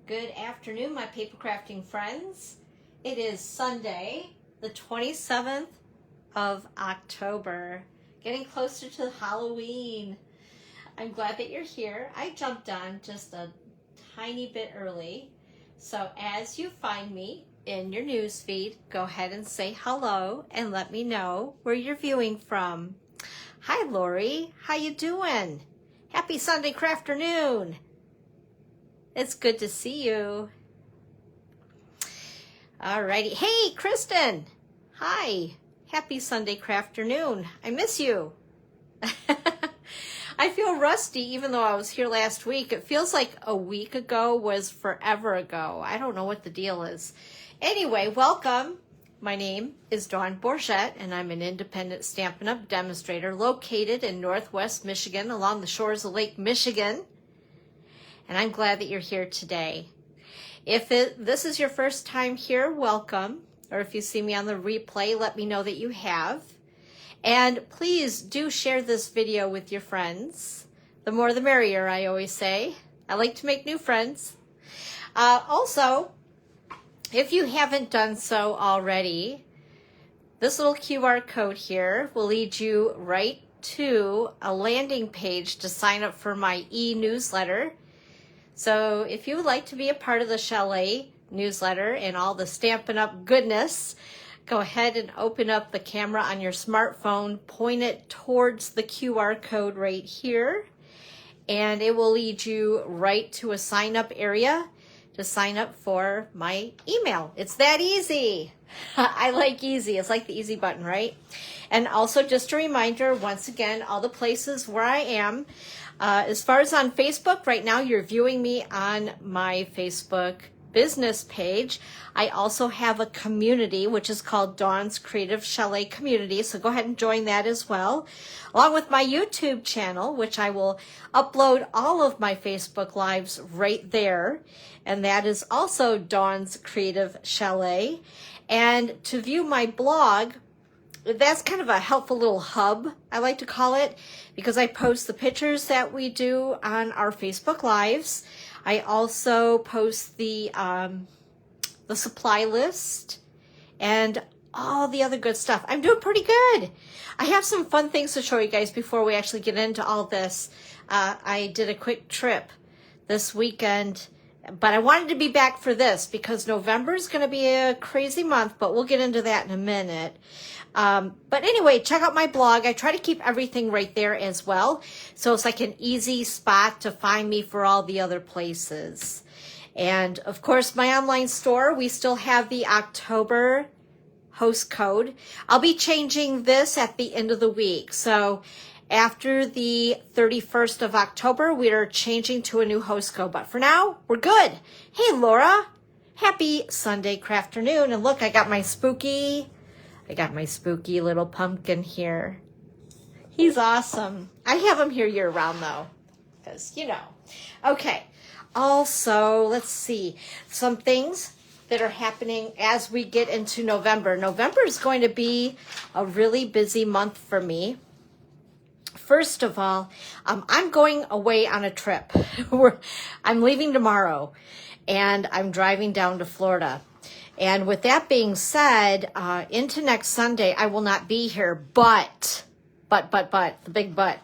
Good afternoon, my paper crafting friends. It is Sunday, the 27th of October, getting closer to Halloween. I'm glad that you're here. I jumped on just a tiny bit early. So as you find me in your news feed, go ahead and say hello and let me know where you're viewing from. Hi, Lori. How you doing? Happy Sunday crafternoon. It's good to see you. Alrighty. Hey, Kristen. Hi. Happy Sunday crafternoon. I miss you. I feel rusty even though I was here last week. It feels like a week ago was forever ago. I don't know what the deal is. Anyway, welcome. My name is Dawn Bourgette, and I'm an independent Stampin' Up! Demonstrator located in Northwest Michigan along the shores of Lake Michigan. And I'm glad that you're here today. If this is your first time here, welcome. Or if you see me on the replay, let me know that you have. And please do share this video with your friends. The more the merrier, I always say. I like to make new friends. Also, if you haven't done so already, this little QR code here will lead you right to a landing page to sign up for my e-newsletter. So if you would like to be a part of the Chalet newsletter and all the Stampin' Up! Goodness, go ahead and open up the camera on your smartphone, point it towards the QR code right here, and it will lead you right to a sign up area to sign up for my email. It's that easy. I like easy. It's like the easy button, right? And also just a reminder, once again, all the places where I am. As far as on Facebook, right now you're viewing me on my Facebook business page. I also have a community which is called Dawn's Creative Chalet Community, so go ahead and join that as well, along with my YouTube channel, which I will upload all of my Facebook Lives right there, and that is also Dawn's Creative Chalet. And to view my blog, that's kind of a helpful little hub, I like to call it, because I post the pictures that we do on our Facebook Lives. I also post the supply list and all the other good stuff. I'm doing pretty good. I have some fun things to show you guys before we actually get into all this. I did a quick trip this weekend, but I wanted to be back for this because November is going to be a crazy month, but we'll get into that in a minute. But anyway, check out my blog. I try to keep everything right there as well. So it's like an easy spot to find me for all the other places. And of course, my online store, we still have the October host code. I'll be changing this at the end of the week. So after the 31st of October, we are changing to a new host code. But for now, we're good. Hey, Laura. Happy Sunday crafternoon. And look, I got my spooky little pumpkin here. He's awesome. I have him here year round though, because you know. Okay. Also, let's see some things that are happening as we get into November. November is going to be a really busy month for me. First of all, I'm going away on a trip. I'm leaving tomorrow, and I'm driving down to Florida. And with that being said, into next Sunday, I will not be here, but, the big but.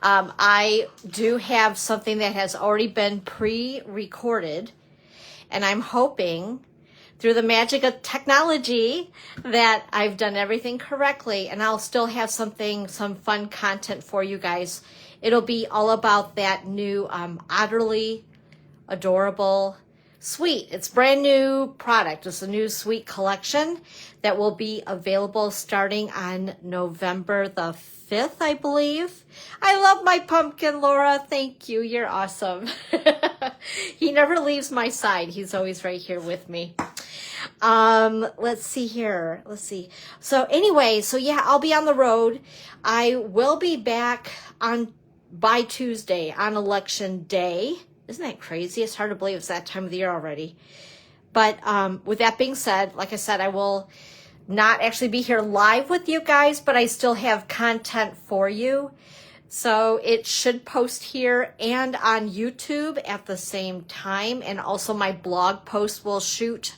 I do have something that has already been pre-recorded, and I'm hoping through the magic of technology that I've done everything correctly, and I'll still have some fun content for you guys. It'll be all about that new utterly adorable Sweet. It's brand new product. It's a new sweet collection that will be available starting on November the 5th, I believe. I love my pumpkin, Laura. Thank you. You're awesome. He never leaves my side. He's always right here with me. Let's see here. Let's see. So anyway, yeah, I'll be on the road. I will be back by Tuesday on election day. Isn't that crazy? It's hard to believe it's that time of the year already. But with that being said, like I said, I will not actually be here live with you guys, but I still have content for you So it should post here and on YouTube at the same time. And also my blog post will shoot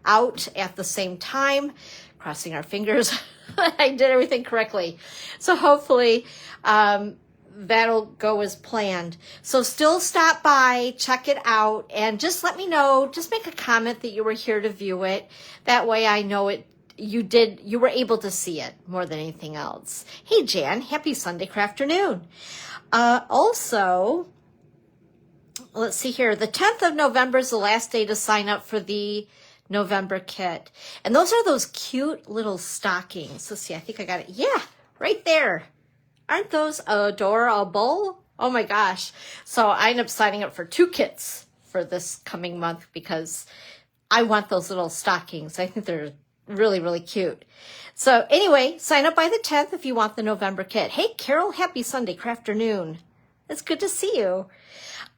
out at the same time. Crossing our fingers. I did everything correctly. So hopefully that'll go as planned. So still stop by, check it out, and just let me know. Just make a comment that you were here to view it. That way I know it. You were able to see it more than anything else. Hey, Jan, happy Sunday afternoon. Also, let's see here. The 10th of November is the last day to sign up for the November kit. And those are those cute little stockings. Let's see, I think I got it. Yeah, right there. Aren't those adorable? Oh my gosh. So I ended up signing up for 2 kits for this coming month because I want those little stockings. I think they're really, really cute. So anyway, sign up by the 10th if you want the November kit. Hey, Carol, happy Sunday afternoon. It's good to see you.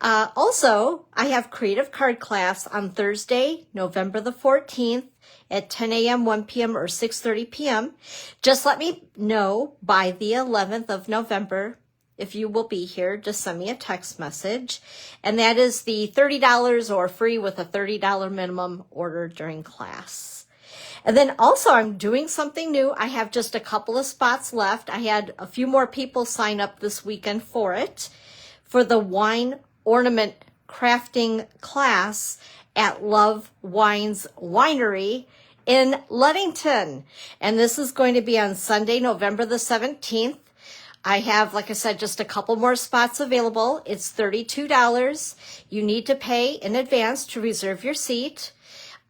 Also, I have creative card class on Thursday, November the 14th at 10 a.m., 1 p.m., or 6:30 p.m. Just let me know by the 11th of November if you will be here. Just send me a text message. And that is the $30 or free with a $30 minimum order during class. And then also I'm doing something new. I have just a couple of spots left. I had a few more people sign up this weekend for it, for the wine ornament crafting class at Love Wines Winery in Ludington. And this is going to be on Sunday, November the 17th. I have, like I said, just a couple more spots available. It's $32. You need to pay in advance to reserve your seat.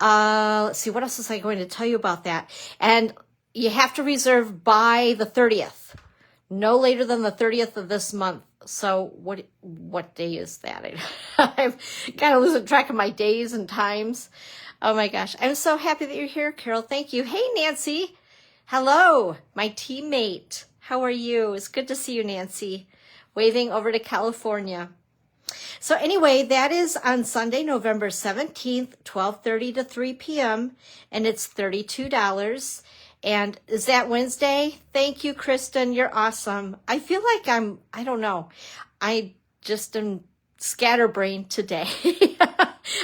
Let's see, what else is I going to tell you about that? And you have to reserve by the 30th, no later than the 30th of this month. So what day is that? I'm kind of losing track of my days and times. Oh my gosh. I'm so happy that you're here, Carol. Thank you. Hey, Nancy. Hello, my teammate. How are you? It's good to see you, Nancy. Waving over to California. So anyway, that is on Sunday, November 17th, 12:30 to 3 p.m. And it's $32. And is that Wednesday? Thank you, Kristen. You're awesome. I feel like I don't know. I just am scatterbrained today.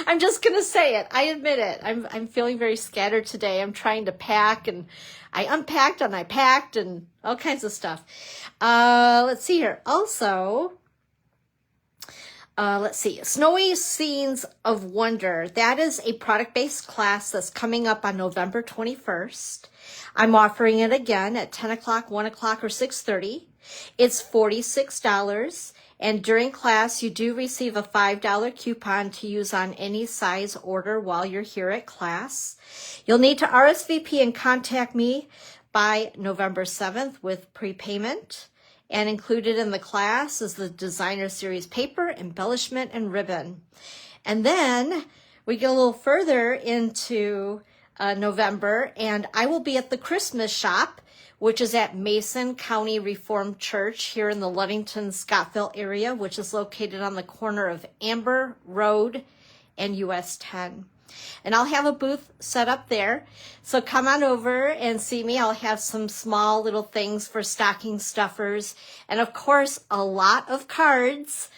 I'm just going to say it. I admit it. I'm feeling very scattered today. I'm trying to pack, and I unpacked and I packed and all kinds of stuff. Let's see here. Also, let's see, Snowy Scenes of Wonder. That is a product-based class that's coming up on November 21st. I'm offering it again at 10 o'clock, 1 o'clock, or 6:30. It's $46. And during class, you do receive a $5 coupon to use on any size order while you're here at class. You'll need to RSVP and contact me by November 7th with prepayment. And included in the class is the designer series paper, embellishment, and ribbon. And then we get a little further into November, and I will be at the Christmas shop, which is at Mason County Reformed Church here in the Ludington, Scottville area, which is located on the corner of Amber Road and US 10. And I'll have a booth set up there. So come on over and see me. I'll have some small little things for stocking stuffers. And of course, a lot of cards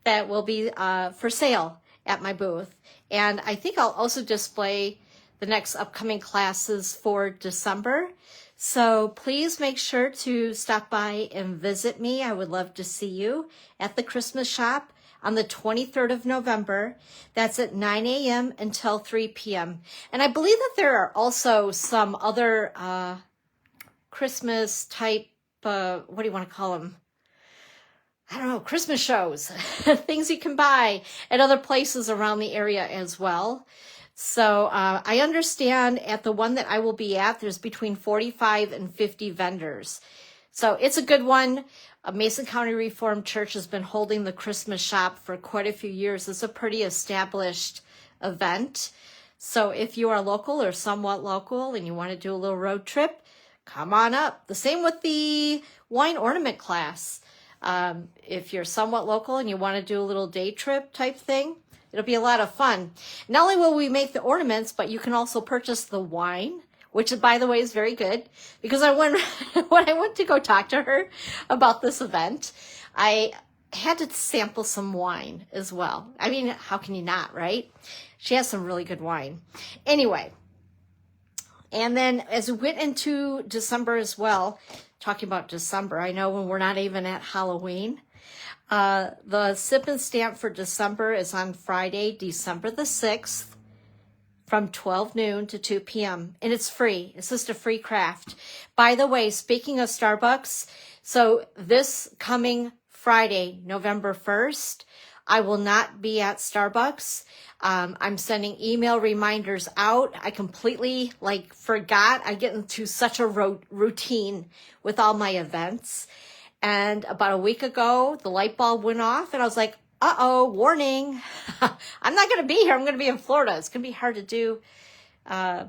that will be for sale at my booth. And I think I'll also display the next upcoming classes for December. So please make sure to stop by and visit me. I would love to see you at the Christmas shop on the 23rd of November. That's at 9 a.m. until 3 p.m. And I believe that there are also some other Christmas type, what do you want to call them? I don't know, Christmas shows, things you can buy at other places around the area as well. So I understand at the one that I will be at, there's between 45 and 50 vendors. So it's a good one. Mason County Reformed Church has been holding the Christmas shop for quite a few years. It's a pretty established event. So if you are local or somewhat local and you want to do a little road trip, come on up. The same with the wine ornament class. If you're somewhat local and you want to do a little day trip type thing, it'll be a lot of fun. Not only will we make the ornaments, but you can also purchase the wine which by the way is very good, because when I went to go talk to her about this event, I had to sample some wine as well. I mean, how can you not, right? She has some really good wine. Anyway, and then as we went into December as well, talking about December, I know when we're not even at Halloween, the sip and stamp for December is on Friday, December the 6th, from 12 noon to 2 p.m. And it's free. It's just a free craft. By the way, speaking of Starbucks, so this coming Friday, November 1st, I will not be at Starbucks. I'm sending email reminders out. I completely forgot. I get into such a routine with all my events. And about a week ago, the light bulb went off and I was like, uh-oh, warning. I'm not going to be here. I'm going to be in Florida. It's going to be hard to do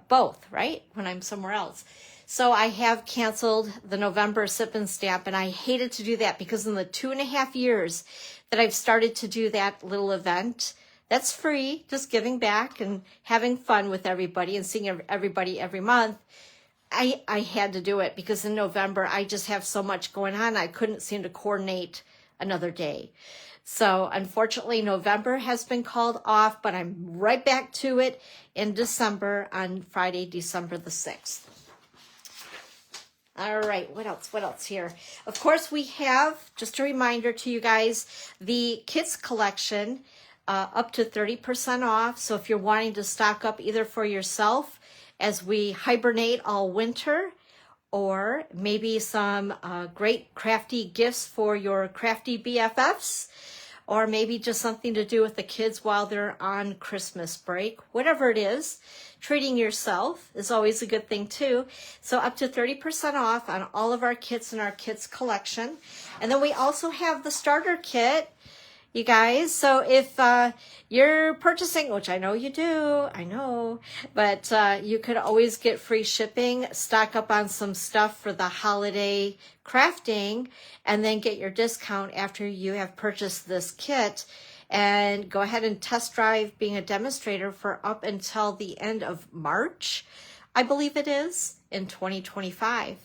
both, right? When I'm somewhere else. So I have canceled the November sip and stamp, and I hated to do that because in the 2.5 years that I've started to do that little event, that's free, just giving back and having fun with everybody and seeing everybody every month. I had to do it because in November, I just have so much going on. I couldn't seem to coordinate another day. So unfortunately, November has been called off, but I'm right back to it in December on Friday, December the 6th. All right, what else here? Of course, we have, just a reminder to you guys, the kids collection up to 30% off. So if you're wanting to stock up either for yourself as we hibernate all winter, or maybe some great crafty gifts for your crafty BFFs, or maybe just something to do with the kids while they're on Christmas break. Whatever it is, treating yourself is always a good thing too. So up to 30% off on all of our kits in our kids collection. And then we also have the starter kit, you guys. So if you're purchasing, which I know you do, I know, but you could always get free shipping, stock up on some stuff for the holiday crafting, and then get your discount after you have purchased this kit, and go ahead and test drive being a demonstrator for up until the end of March, I believe it is, in 2025.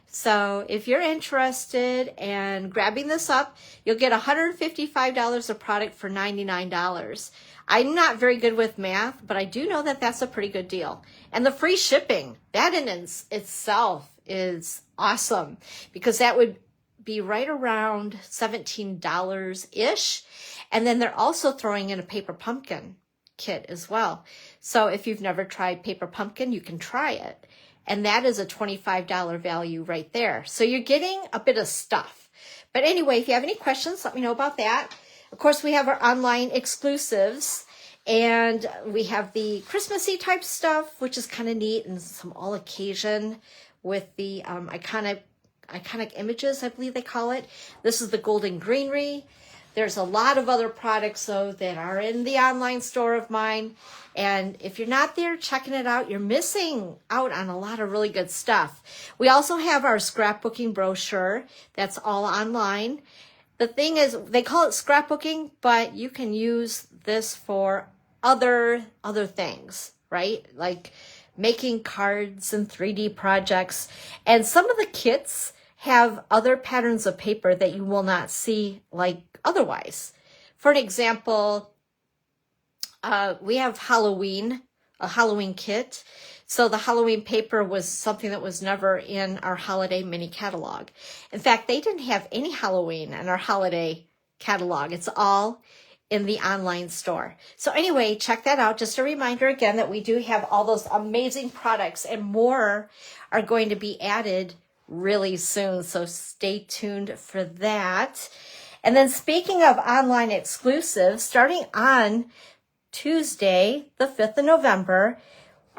So if you're interested in grabbing this up, you'll get $155 of product for $99. I'm not very good with math, but I do know that that's a pretty good deal. And the free shipping, that in itself is awesome, because that would be right around $17-ish. And then they're also throwing in a paper pumpkin kit as well. So if you've never tried paper pumpkin, you can try it. And that is a $25 value right there. So you're getting a bit of stuff. But anyway, if you have any questions, let me know about that. Of course, we have our online exclusives. And we have the Christmassy type stuff, which is kind of neat, and some all occasion with the iconic images, I believe they call it. This is the Golden Greenery. There's a lot of other products, though, that are in the online store of mine. And if you're not there checking it out, you're missing out on a lot of really good stuff. We also have our scrapbooking brochure. That's all online. The thing is, they call it scrapbooking, but you can use this for other things, right? Like making cards and 3D projects. And some of the kits have other patterns of paper that you will not see like otherwise. For an example, we have a Halloween kit. So the Halloween paper was something that was never in our holiday mini catalog. In fact, they didn't have any Halloween in our holiday catalog. It's all in the online store. So anyway, check that out. Just a reminder again that we do have all those amazing products, and more are going to be added really soon. So stay tuned for that. And then speaking of online exclusives, starting on Tuesday, the 5th of November,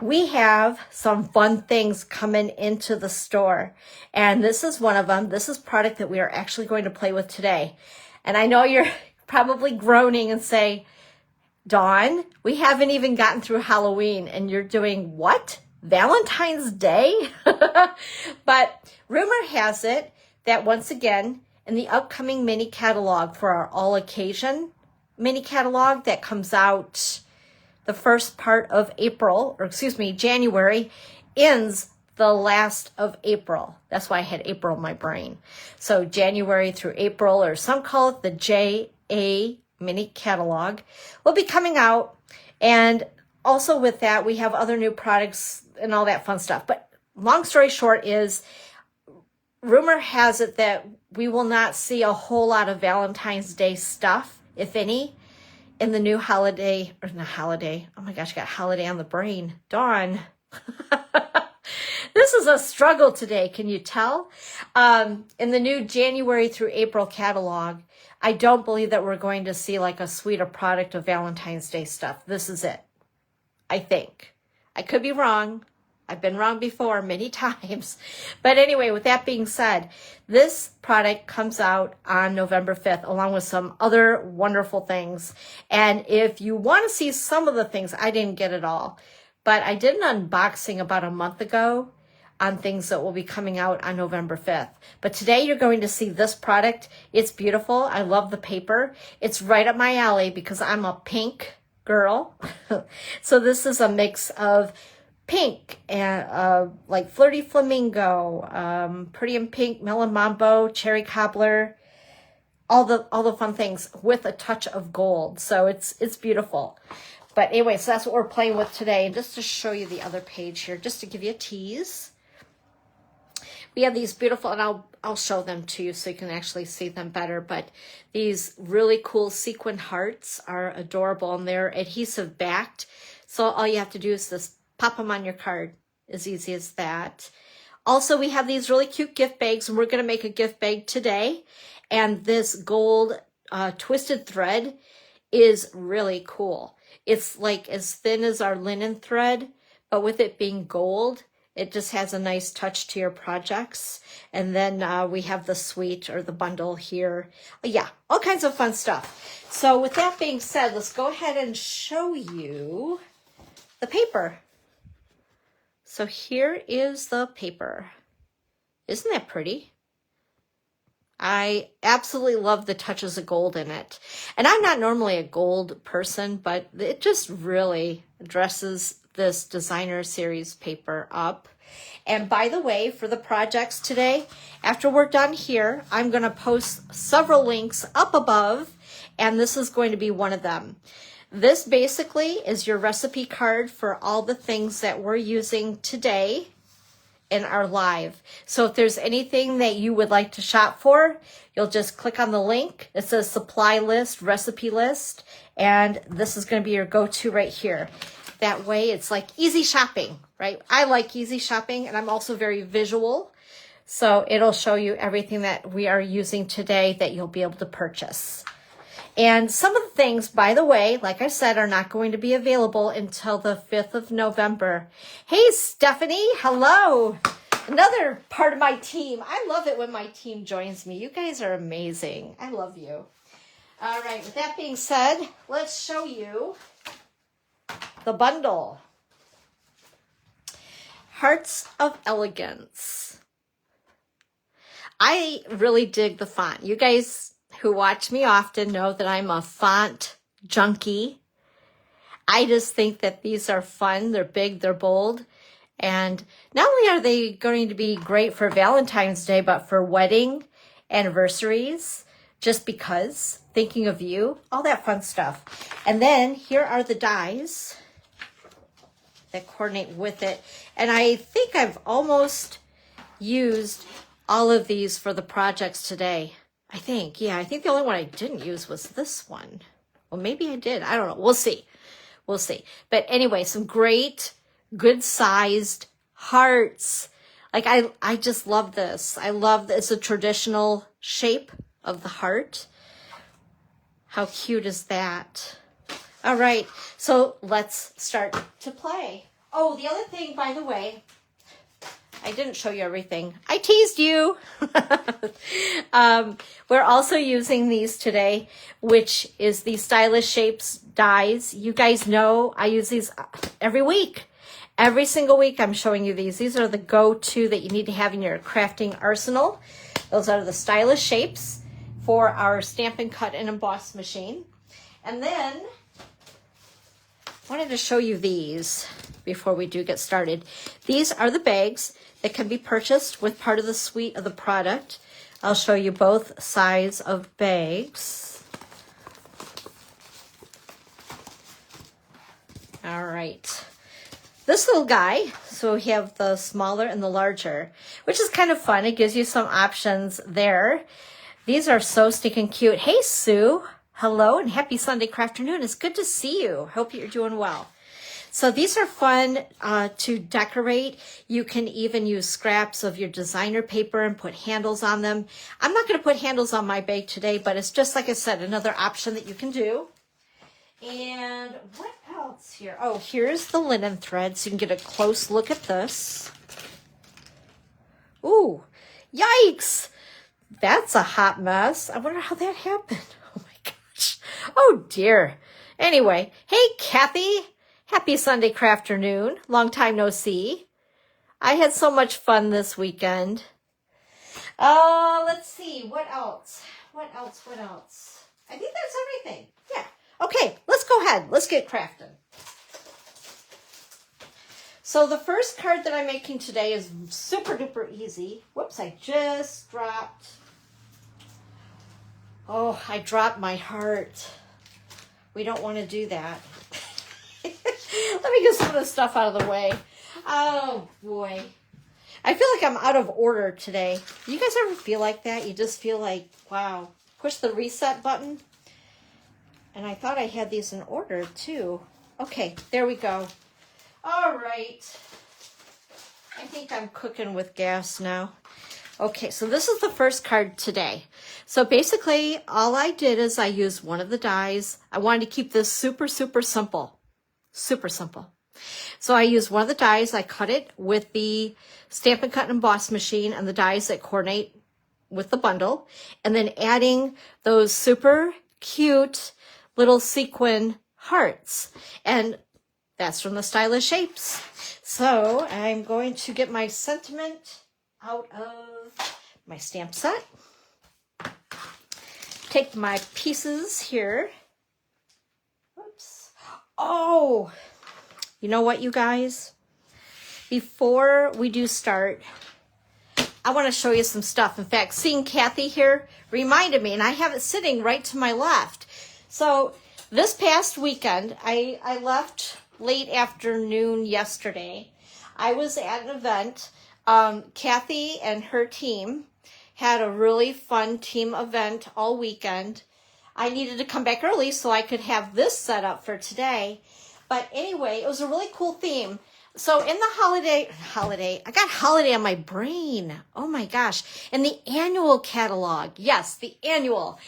we have some fun things coming into the store. And this is one of them. This is product that we are actually going to play with today. And I know you're probably groaning and say, Dawn, we haven't even gotten through Halloween and you're doing what? Valentine's Day? But rumor has it that once again, in the upcoming mini catalog for our all occasion mini catalog that comes out the first part of January, ends the last of April. That's why I had April in my brain. So January through April, or some call it the JA mini catalog, will be coming out. And also with that, we have other new products and all that fun stuff. But long story short is, rumor has it that we will not see a whole lot of Valentine's Day stuff, if any, in the new holiday, or not holiday. Oh my gosh, I got holiday on the brain. Darn. This is a struggle today, can you tell? In the new January through April catalog, I don't believe that we're going to see like a suite of product of Valentine's Day stuff. This is it, I think. I could be wrong. I've been wrong before many times. But anyway, with that being said, this product comes out on November 5th, along with some other wonderful things. And if you want to see some of the things, I didn't get it all, but I did an unboxing about a month ago on things that will be coming out on November 5th. But today you're going to see this product. It's beautiful. I love the paper. It's right up my alley because I'm a pink girl. So this is a mix of pink and like Flirty Flamingo, Pretty in Pink, Melon Mambo, Cherry Cobbler, all the fun things with a touch of gold. So it's beautiful. But anyway, so that's what we're playing with today. And just to show you the other page here, just to give you a tease, we have these beautiful, and I'll show them to you so you can actually see them better. But these really cool sequin hearts are adorable, and they're adhesive backed. So all you have to do is just pop them on your card, as easy as that. Also, we have these really cute gift bags, and we're going to make a gift bag today. And this gold twisted thread is really cool. It's like as thin as our linen thread, but with it being gold, it just has a nice touch to your projects. And then we have the suite or the bundle here. Yeah, all kinds of fun stuff. So with that being said, let's go ahead and show you the paper. So here is the paper. Isn't that pretty? I absolutely love the touches of gold in it. And I'm not normally a gold person, but it just really dresses this designer series paper up. And by the way, for the projects today, after we're done here, I'm going to post several links up above, and this is going to be one of them. This basically is your recipe card for all the things that we're using today in our live. So if there's anything that you would like to shop for, you'll just click on the link. It says supply list, recipe list, and this is going to be your go-to right here. That way it's like easy shopping, right? I like easy shopping, and I'm also very visual. So it'll show you everything that we are using today that you'll be able to purchase. And some of the things, by the way, like I said, are not going to be available until the 5th of November. Hey, Stephanie, hello. Another part of my team. I love it when my team joins me. You guys are amazing. I love you. All right, with that being said, let's show you the bundle. Hearts of Elegance. I really dig the font. You guys who watch me often know that I'm a font junkie. I just think that these are fun. They're big, they're bold. And not only are they going to be great for Valentine's Day, but for wedding anniversaries, just because, thinking of you, all that fun stuff. And then here are the dies that coordinate with it. And I think I've almost used all of these for the projects today. I think the only one I didn't use was this one. Well, maybe I did. I don't know. We'll see. We'll see. But anyway, some great, good-sized hearts. Like, I just love this. I love that it's a traditional shape of the heart. How cute is that? All right. So let's start to play. Oh, the other thing, by the way, I didn't show you everything. I teased you. We're also using these today, which is the Stylish Shapes dies. You guys know I use these every week. Every single week I'm showing you these. These are the go-to that you need to have in your crafting arsenal. Those are the Stylish Shapes for our Stamp and Cut and Emboss machine. And then wanted to show you these before we do get started. These are the bags that can be purchased with part of the suite of the product. I'll show you both size of bags. All right. This little guy, so we have the smaller and the larger, which is kind of fun. It gives you some options there. These are so stinking cute. Hey, Sue. Hello and happy Sunday afternoon. It's good to see you. Hope you're doing well. So these are fun to decorate. You can even use scraps of your designer paper and put handles on them. I'm not going to put handles on my bag today, but it's just like I said, another option that you can do. And what else here? Oh, here's the linen thread, so you can get a close look at this. Ooh, yikes! That's a hot mess. I wonder how that happened. Oh my gosh. Oh dear. Anyway, hey Kathy. Happy Sunday afternoon. Long time no see. I had so much fun this weekend. Let's see. What else? What else? I think that's everything. Yeah. Okay, let's go ahead. Let's get crafting. So the first card that I'm making today is super duper easy. Whoops, I just dropped. Oh, I dropped my heart. We don't want to do that. Let me get some of this stuff out of the way. Oh, boy. I feel like I'm out of order today. You guys ever feel like that? You just feel like, wow. Push the reset button. And I thought I had these in order, too. Okay, there we go. All right. I think I'm cooking with gas now. Okay, so this is the first card today. So basically, all I did is I used one of the dies. I wanted to keep this super, super simple. Super simple. So I used one of the dies. I cut it with the Stampin' Cut and Emboss machine and the dies that coordinate with the bundle. And then adding those super cute little sequin hearts. And that's from the Stylish Shapes. So I'm going to get my sentiment out of my stamp set. Take my pieces here. Oops. Oh, you know what, you guys? Before we do start, I want to show you some stuff. In fact, seeing Kathy here reminded me, and I have it sitting right to my left. So this past weekend, I left late afternoon yesterday. I was at an event. Kathy and her team had a really fun team event all weekend. I needed to come back early so I could have this set up for today. But anyway, it was a really cool theme. So in the holiday, I got holiday on my brain. Oh my gosh. In the annual catalog, yes, the annual.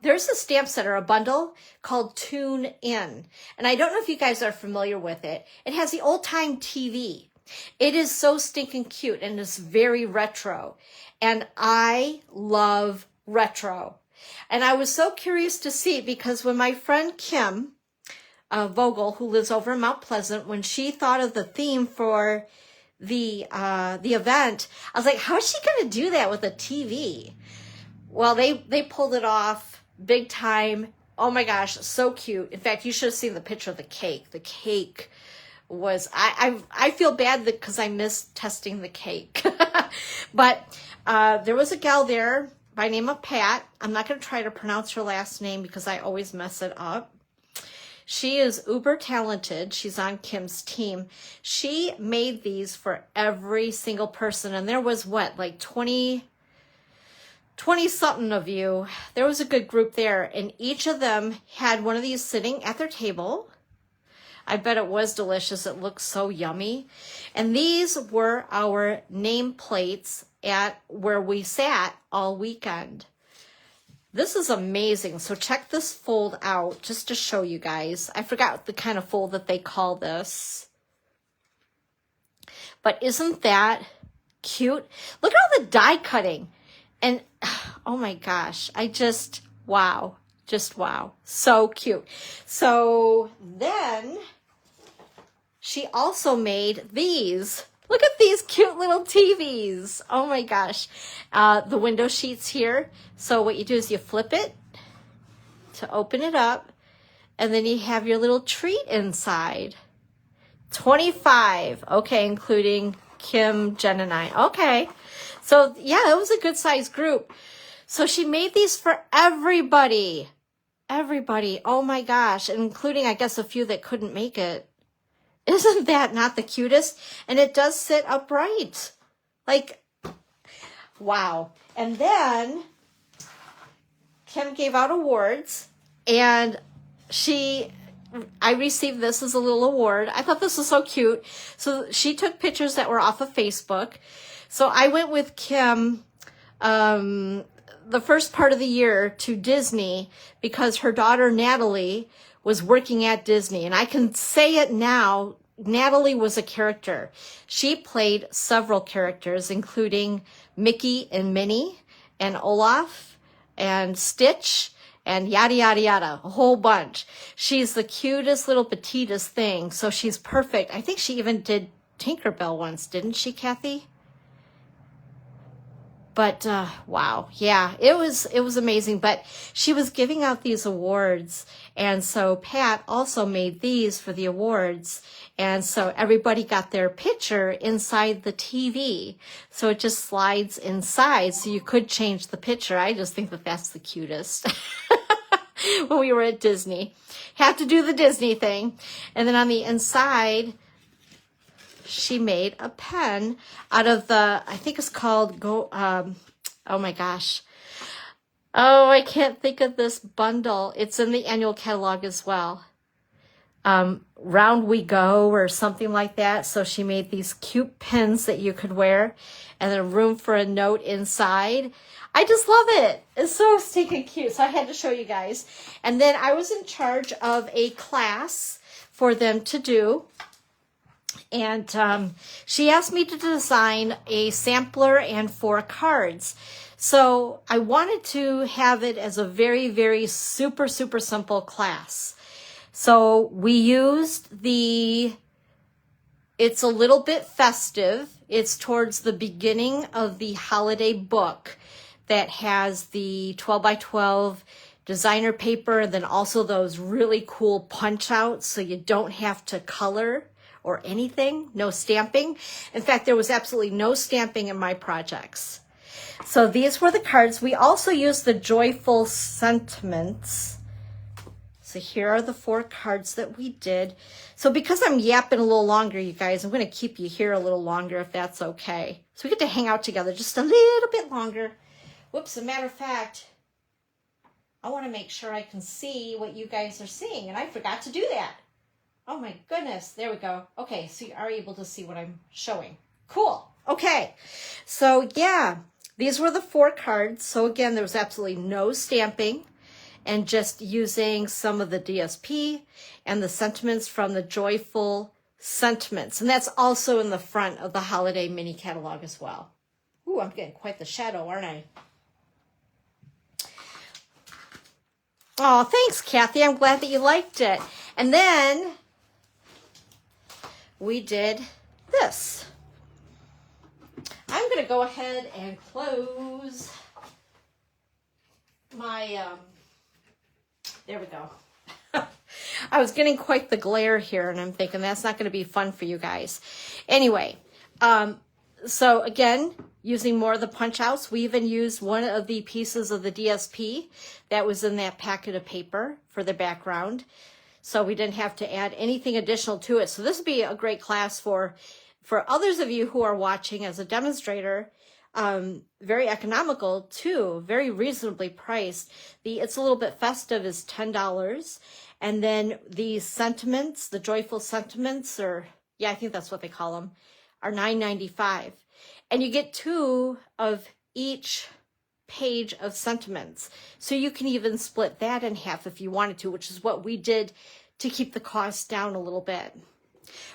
There's a stamp set or a bundle called Tune In. And I don't know if you guys are familiar with it. It has the old time TV. It is so stinking cute and it's very retro. And I love retro. And I was so curious to see because when my friend Kim Vogel, who lives over in Mount Pleasant, when she thought of the theme for the event, I was like, how is she going to do that with a TV? Well, they pulled it off big time. Oh my gosh, so cute. In fact, you should have seen the picture of the cake. The cake was, I feel bad because I missed testing the cake. But there was a gal there by name of Pat. I'm not going to try to pronounce her last name because I always mess it up. She is uber talented. She's on Kim's team. She made these for every single person. And there was what, like 20 something of you. There was a good group there. And each of them had one of these sitting at their table. I bet it was delicious. It looked so yummy. And these were our nameplates at where we sat all weekend. This is amazing. So check this fold out just to show you guys. I forgot the kind of fold that they call this. But isn't that cute? Look at all the die cutting. And oh my gosh, wow. Just wow. So cute. So then she also made these. Look at these cute little TVs. Oh my gosh. The window sheets here. So what you do is you flip it to open it up. And then you have your little treat inside. 25. Okay, including Kim, Jen, and I. Okay. So, yeah, it was a good-sized group. So she made these for everybody. Everybody. Oh, my gosh. Including, I guess, a few that couldn't make it. Isn't that not the cutest? And it does sit upright. Like, wow. And then Kim gave out awards, and I received this as a little award. I thought this was so cute. So she took pictures that were off of Facebook. So I went with Kim the first part of the year to Disney because her daughter Natalie was working at Disney. And I can say it now, Natalie was a character. She played several characters, including Mickey and Minnie and Olaf and Stitch and yada, yada, yada, a whole bunch. She's the cutest little petitest thing, so she's perfect. I think she even did Tinkerbell once, didn't she, Kathy? But, wow, yeah, it was amazing. But she was giving out these awards, and so Pat also made these for the awards, and so everybody got their picture inside the TV. So it just slides inside, so you could change the picture. I just think that that's the cutest. When we were at Disney. Have to do the Disney thing. And then on the inside, she made a pen out of the, I think it's called, oh my gosh. Oh, I can't think of this bundle. It's in the annual catalog as well. Round We Go or something like that. So she made these cute pins that you could wear and then room for a note inside. I just love it. It's so stinking cute. So I had to show you guys. And then I was in charge of a class for them to do. And she asked me to design a sampler and 4 cards. So I wanted to have it as a very, very super, super simple class. So we used it's a little bit festive. It's towards the beginning of the holiday book that has the 12 by 12 designer paper and then also those really cool punch outs so you don't have to color or anything, no stamping. In fact, there was absolutely no stamping in my projects. So these were the cards. We also used the Joyful Sentiments. So here are the 4 cards that we did. So because I'm yapping a little longer, you guys, I'm going to keep you here a little longer if that's okay. So we get to hang out together just a little bit longer. Whoops, as a matter of fact, I want to make sure I can see what you guys are seeing, and I forgot to do that. Oh my goodness, there we go. Okay, so you are able to see what I'm showing. Cool. Okay, so yeah, these were the 4 cards. So again, there was absolutely no stamping and just using some of the DSP and the sentiments from the Joyful Sentiments. And that's also in the front of the holiday mini catalog as well. Ooh, I'm getting quite the shadow, aren't I? Oh, thanks, Kathy. I'm glad that you liked it. And then we did this. I'm going to go ahead and close my, there we go. I was getting quite the glare here, and I'm thinking that's not going to be fun for you guys. Anyway, so again, using more of the punch outs, we even used one of the pieces of the DSP that was in that packet of paper for the background. So we didn't have to add anything additional to it. So this would be a great class for others of you who are watching as a demonstrator. Very economical too, very reasonably priced. The It's a Little Bit Festive is $10. And then the sentiments, the Joyful Sentiments, or yeah, I think that's what they call them, are $9.95. And you get 2 of each page of sentiments. So you can even split that in half if you wanted to, which is what we did to keep the cost down a little bit.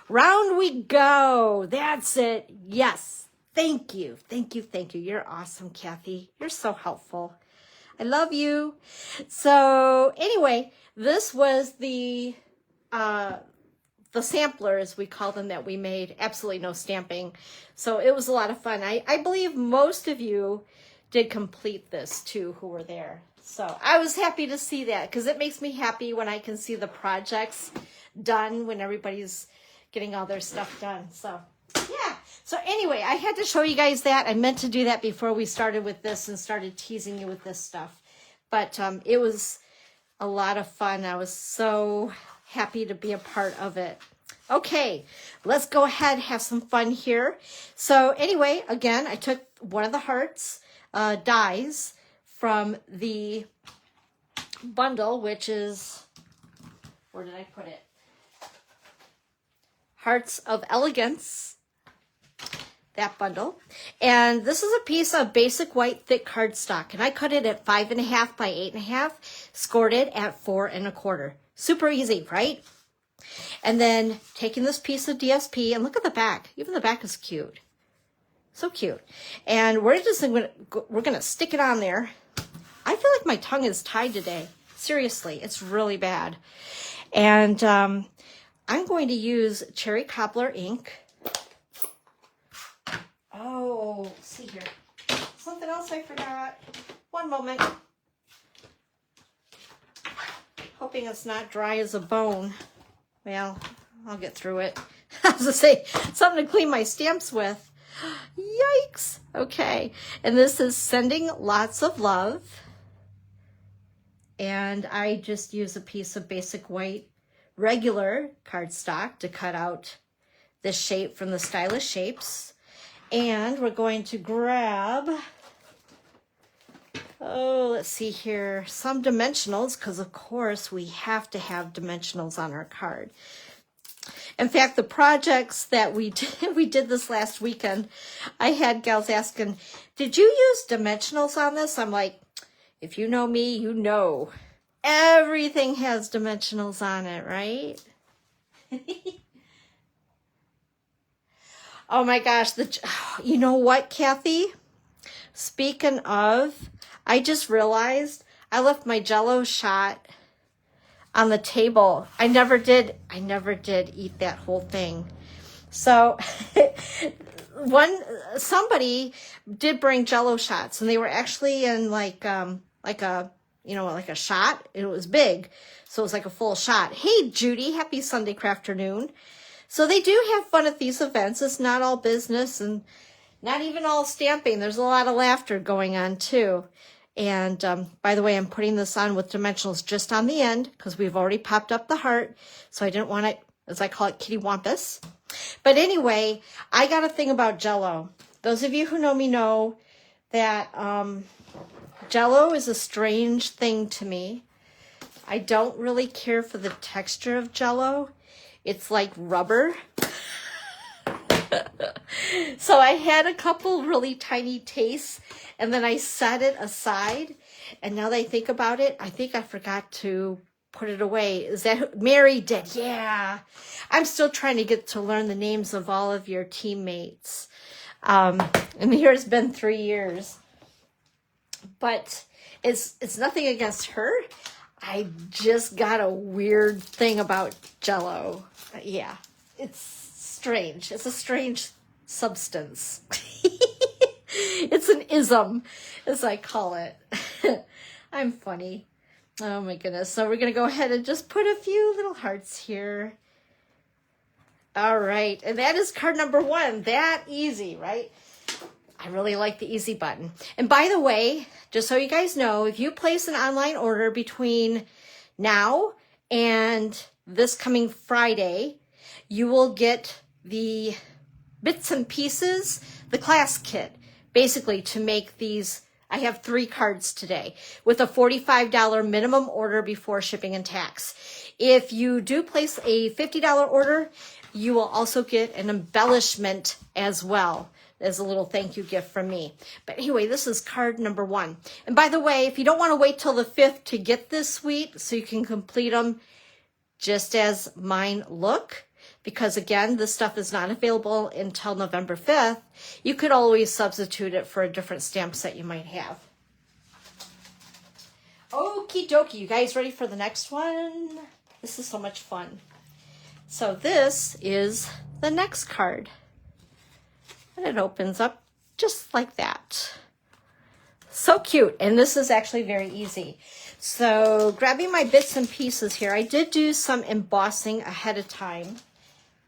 Round we go. That's it. Yes. Thank you. Thank you. Thank you. You're awesome, Kathy. You're so helpful. I love you. So anyway, this was the sampler, as we call them, that we made. Absolutely no stamping. So it was a lot of fun. I believe most of you did complete this too who were there. So I was happy to see that because it makes me happy when I can see the projects done when everybody's getting all their stuff done. So yeah. So anyway, I had to show you guys that. I meant to do that before we started with this and started teasing you with this stuff. But it was a lot of fun. I was so happy to be a part of it. Okay, let's go ahead and have some fun here. So anyway, again, I took one of the hearts dies from the bundle, which is, where did I put it? Hearts of Elegance, that bundle. And this is a piece of basic white thick cardstock, and I cut it at 5.5 by 8.5, scored it at 4 1/4. Super easy, right? And then taking this piece of DSP, and look at the back. Even the back is cute. So cute. And we're gonna stick it on there. I feel like my tongue is tied today. Seriously, it's really bad. And I'm going to use Cherry Cobbler ink. Oh, let's see here. Something else I forgot. One moment. Hoping it's not dry as a bone. Well, I'll get through it. I was gonna say, something to clean my stamps with. Yikes. Okay. And this is Sending Lots of Love. And I just use a piece of basic white regular cardstock to cut out this shape from the Stylish Shapes. And we're going to grab, oh, let's see here, some dimensionals, because of course we have to have dimensionals on our card. In fact, the projects that we did this last weekend, I had gals asking, did you use dimensionals on this? I'm like, if you know me, you know. Everything has dimensionals on it, right? Oh my gosh, you know what, Kathy? Speaking of, I just realized I left my Jell-O shot on the table. I never did eat that whole thing. So somebody did bring Jell-O shots, and they were actually in like a shot. It was big, so it was like a full shot. Hey Judy, happy Sunday crafternoon. So they do have fun at these events. It's not all business and not even all stamping. There's a lot of laughter going on too. And by the way, I'm putting this on with dimensionals just on the end because we've already popped up the heart. So I didn't want it, as I call it, kitty wampus. But anyway, I got a thing about Jell-O. Those of you who know me know that Jell-O is a strange thing to me. I don't really care for the texture of Jell-O. It's like rubber. So I had a couple really tiny tastes, and then I set it aside. And now that I think about it, I think I forgot to put it away. Is that Mary did? Yeah. I'm still trying to get to learn the names of all of your teammates. And here it's been 3 years. But it's nothing against her. I just got a weird thing about Jell-O. Yeah, it's strange. It's a strange substance. It's an ism, as I call it. I'm funny. Oh my goodness. So we're going to go ahead and just put a few little hearts here. All right. And that is card number 1. That easy, right? I really like the easy button. And by the way, just so you guys know, if you place an online order between now and this coming Friday, you will get the bits and pieces, the class kit, basically to make these. I have 3 cards today with a $45 minimum order before shipping and tax. If you do place a $50 order, you will also get an embellishment as well as a little thank you gift from me. But anyway, this is card number 1. And by the way, if you don't want to wait till the 5th to get this suite so you can complete them just as mine look, because again, this stuff is not available until November 5th, you could always substitute it for a different stamp set you might have. Okie dokie, you guys ready for the next one? This is so much fun. So this is the next card. And it opens up just like that. So cute. And this is actually very easy. So grabbing my bits and pieces here, I did do some embossing ahead of time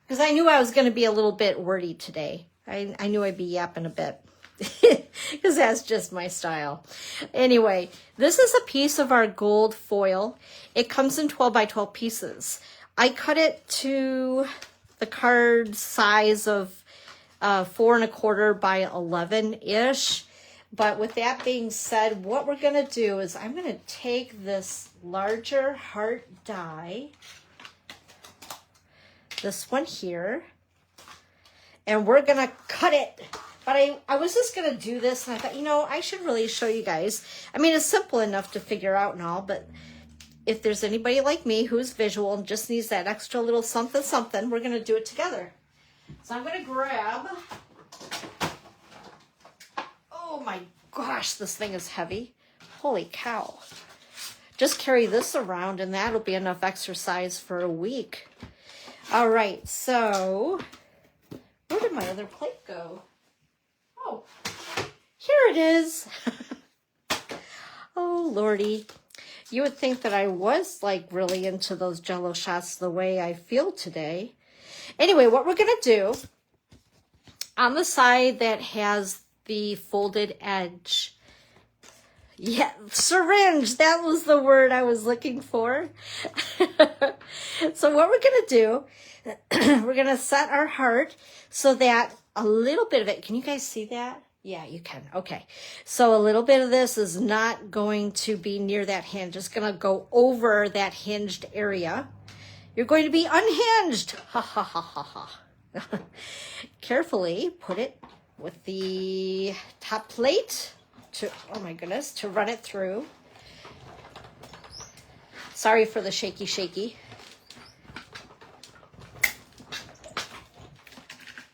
because I knew I was going to be a little bit wordy today. I knew I'd be yapping a bit because that's just my style. Anyway, this is a piece of our gold foil. It comes in 12 by 12 pieces. I cut it to the card size of 4 1/4 by 11-ish. But with that being said, what we're going to do is I'm going to take this larger heart die, this one here, and we're going to cut it. But I was just going to do this, and I thought, you know, I should really show you guys. I mean, it's simple enough to figure out and all, but if there's anybody like me who's visual and just needs that extra little something, something, we're going to do it together. So I'm going to grab... Oh my gosh, this thing is heavy. Holy cow. Just carry this around and that'll be enough exercise for a week. All right, so where did my other plate go? Oh, here it is. Oh, Lordy. You would think that I was like really into those Jell-O shots the way I feel today. Anyway, what we're going to do on the side that has the folded edge. Yeah, syringe. That was the word I was looking for. So what we're going to do, we're going to set our heart so that a little bit of it, can you guys see that? Yeah, you can. Okay. So a little bit of this is not going to be near that hinge. It's going to go over that hinged area. You're going to be unhinged. Ha ha ha ha ha. Carefully put it with the top plate to, oh my goodness, to run it through. Sorry for the shaky.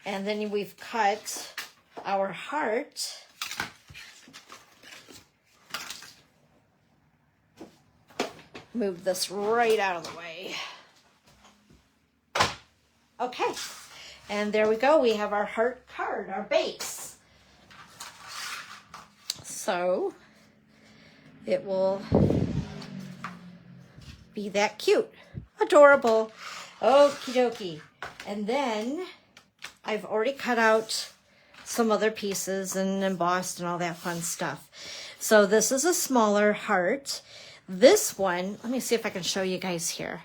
And then we've cut our heart. Move this right out of the way. Okay. And there we go. We have our heart card, our base. So it will be that cute. Adorable. Okie dokie. And then I've already cut out some other pieces and embossed and all that fun stuff. So this is a smaller heart. This one, let me see if I can show you guys here,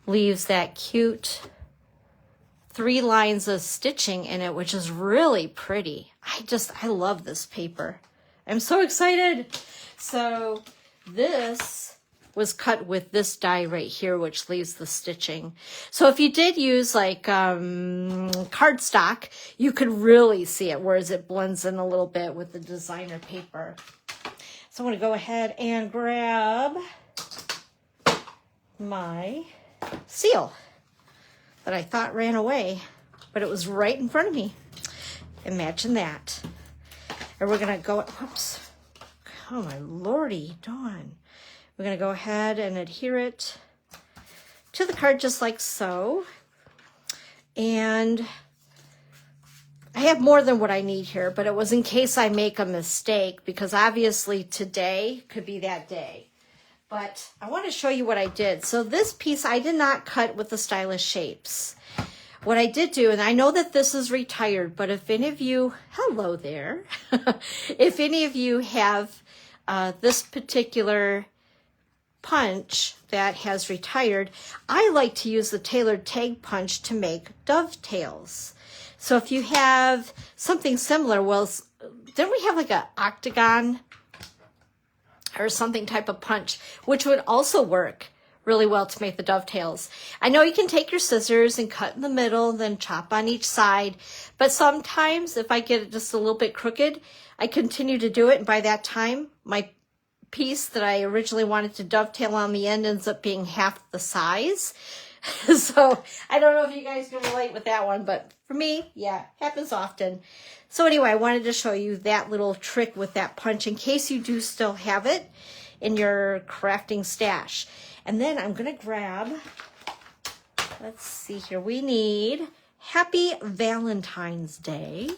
leaves that cute 3 lines of stitching in it, which is really pretty. I love this paper. I'm so excited. So this was cut with this die right here, which leaves the stitching. So if you did use like cardstock, you could really see it, whereas it blends in a little bit with the designer paper. So I'm going to go ahead and grab my seal that I thought ran away, but it was right in front of me. Imagine that. And we're going to go, whoops. Oh my Lordy, Dawn. We're going to go ahead and adhere it to the card just like so. And I have more than what I need here, but it was in case I make a mistake, because obviously today could be that day. But I want to show you what I did. So this piece I did not cut with the stylish shapes. What I did do, and I know that this is retired, but if any of you, hello there, if any of you have this particular punch that has retired, I like to use the tailored tag punch to make dovetails. So if you have something similar, well, didn't we have like an octagon or something type of punch, which would also work really well to make the dovetails. I know you can take your scissors and cut in the middle, then chop on each side, but sometimes if I get it just a little bit crooked, I continue to do it, and by that time, my piece that I originally wanted to dovetail on the end ends up being half the size. So I don't know if you guys can relate with that one, but for me, yeah, happens often. So anyway, I wanted to show you that little trick with that punch in case you do still have it in your crafting stash. And then I'm going to grab, let's see here, we need Happy Valentine's Day.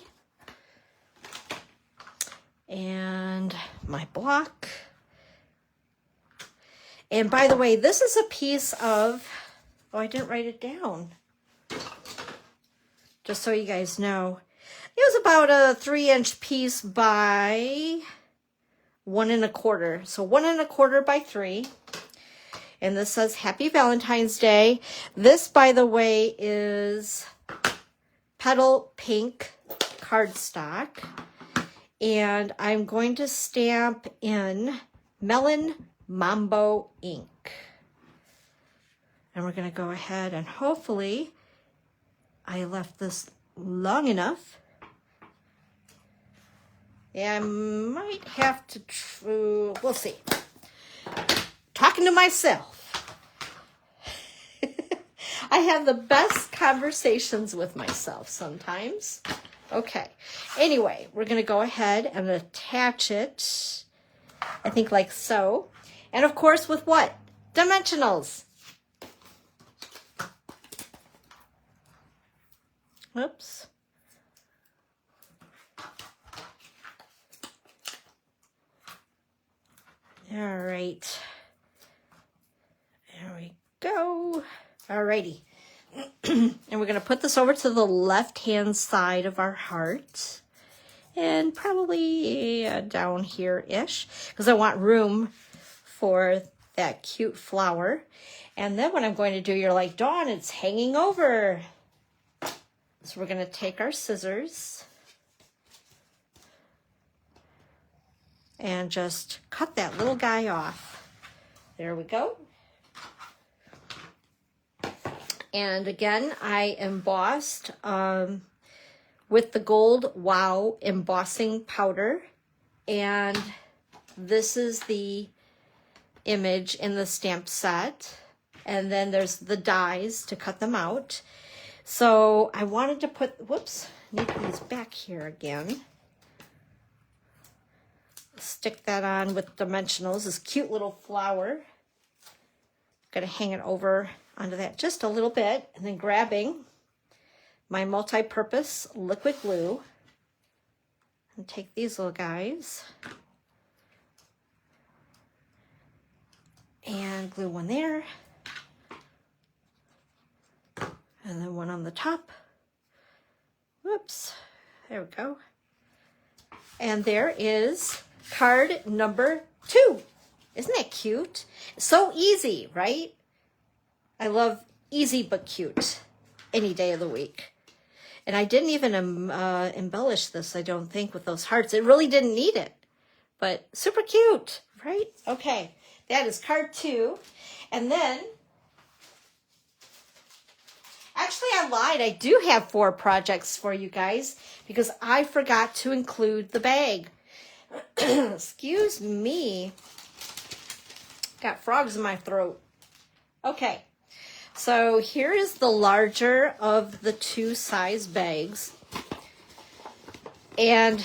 and my block. And by the way, this is a piece of, oh, I didn't write it down. Just so you guys know. It was about a 3-inch piece by 1 1/4. So 1 1/4 by 3. And this says Happy Valentine's Day. This, by the way, is Petal Pink cardstock. And I'm going to stamp in Melon Mambo ink. And we're going to go ahead and hopefully I left this long enough. Yeah, I might have to, we'll see. Talking to myself. I have the best conversations with myself sometimes. Okay. Anyway, we're going to go ahead and attach it, I think like so. And of course with what? Dimensionals. Oops. All right. There we go. All righty. And we're going to put this over to the left-hand side of our heart. And probably down here-ish. Because I want room for that cute flower. And then what I'm going to do, you're like, Dawn, it's hanging over. So we're going to take our scissors and just cut that little guy off. There we go. And again, I embossed with the Gold Wow embossing powder. And this is the image in the stamp set. And then there's the dies to cut them out. So I wanted to put, whoops, need these back here again. Stick that on with dimensionals, this cute little flower. Gonna hang it over onto that just a little bit, and then grabbing my multi-purpose liquid glue and take these little guys and glue one there. And then one on the top. Whoops. There we go. And there is card number 2. Isn't that cute? So easy, right? I love easy but cute any day of the week. And I didn't even embellish this, I don't think, with those hearts. It really didn't need it. But super cute, right? Okay. That is card 2. And then actually, I lied. I do have 4 projects for you guys because I forgot to include the bag. Excuse me. Got frogs in my throat. Okay. So here is the larger of the 2 size bags. And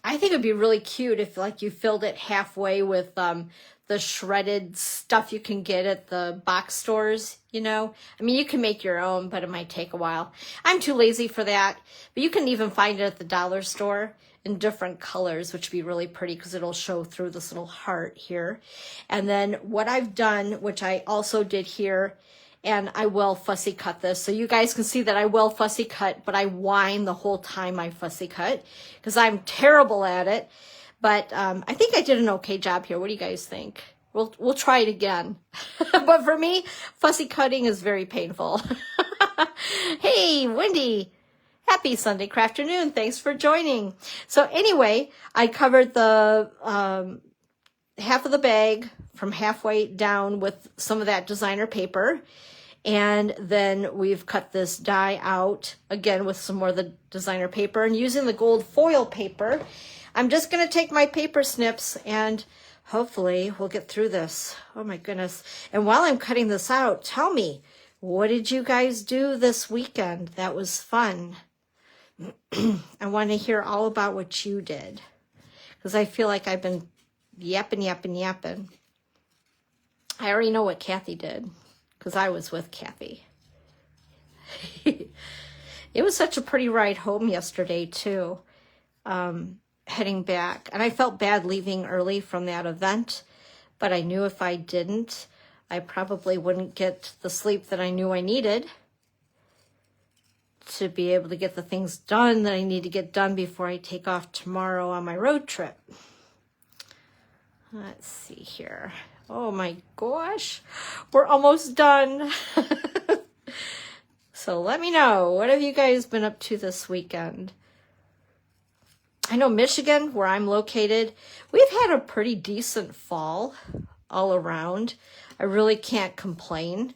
I think it'd be really cute if like you filled it halfway with the shredded stuff you can get at the box stores, you know. I mean, you can make your own, but it might take a while. I'm too lazy for that, but you can even find it at the dollar store in different colors, which would be really pretty because it'll show through this little heart here. And then what I've done, which I also did here, and I will fussy cut this, so you guys can see that I will fussy cut, but I whine the whole time I fussy cut because I'm terrible at it. But I think I did an okay job here. What do you guys think? We'll try it again. But for me, fussy cutting is very painful. Hey, Wendy. Happy Sunday Crafternoon. Thanks for joining. So anyway, I covered the half of the bag from halfway down with some of that designer paper. And then we've cut this die out again with some more of the designer paper. And using the gold foil paper, I'm just going to take my paper snips and hopefully we'll get through this. Oh my goodness. And while I'm cutting this out, tell me, what did you guys do this weekend? That was fun. I want to hear all about what you did because I feel like I've been yapping. I already know what Kathy did because I was with Kathy. It was such a pretty ride home yesterday too. heading back. And I felt bad leaving early from that event, but I knew if I didn't, I probably wouldn't get the sleep that I knew I needed to be able to get the things done that I need to get done before I take off tomorrow on my road trip. Let's see here. Oh my gosh, we're almost done. So let me know, what have you guys been up to this weekend? I know Michigan, where I'm located, we've had a pretty decent fall all around. I really can't complain.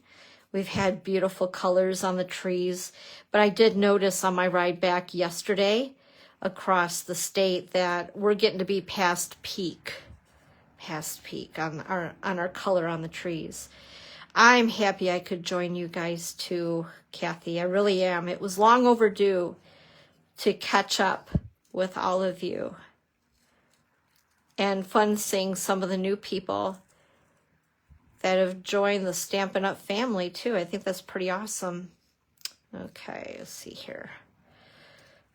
We've had beautiful colors on the trees, but I did notice on my ride back yesterday across the state that we're getting to be past peak on our color on the trees. I'm happy I could join you guys too, Kathy. I really am. It was long overdue to catch up with all of you. And fun seeing some of the new people that have joined the Stampin' Up family too. I think that's pretty awesome. Okay, let's see here.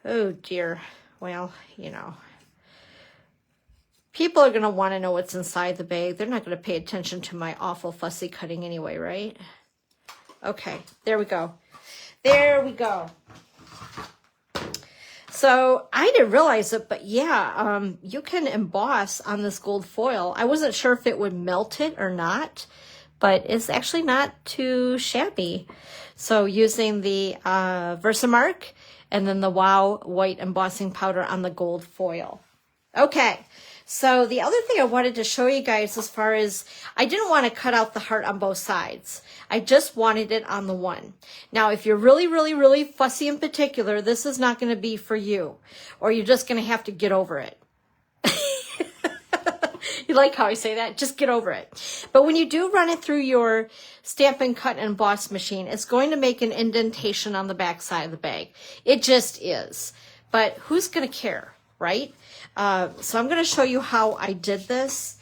Oh dear. Well, you know, people are going to want to know what's inside the bag. They're not going to pay attention to my awful fussy cutting anyway, right? Okay, there we go. There we go. So I didn't realize it, but yeah, you can emboss on this gold foil. I wasn't sure if it would melt it or not, but it's actually not too shabby. So using the Versamark and then the Wow white embossing powder on the gold foil. Okay, so the other thing I wanted to show you guys, as far as, I didn't want to cut out the heart on both sides. I just wanted it on the one. Now, if you're really, really, really fussy in particular, this is not going to be for you, or you're just going to have to get over it. You like how I say that? Just get over it. But when you do run it through your Stampin' Cut and Emboss machine, it's going to make an indentation on the back side of the bag. It just is. But who's going to care, right? So I'm going to show you how I did this,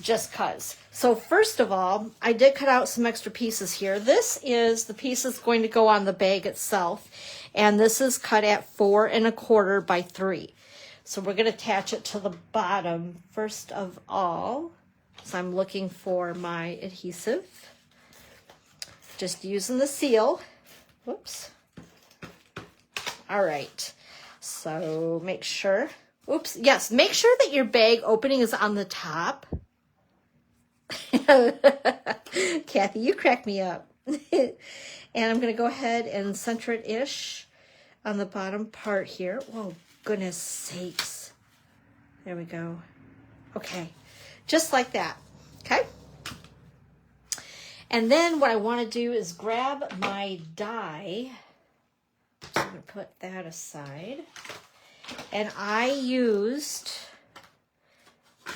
just cause. So first of all, I did cut out some extra pieces here. This is the piece that's going to go on the bag itself, and this is cut at 4 1/4 by 3. So we're going to attach it to the bottom first of all. So I'm looking for my adhesive. Just using the seal. Whoops. All right. So make sure. Oops. Yes, make sure that your bag opening is on the top. Kathy, you crack me up. And I'm going to go ahead and center it-ish on the bottom part here. Whoa, goodness sakes. There we go. Okay, just like that. Okay. And then what I want to do is grab my die. So I'm going to put that aside. And I used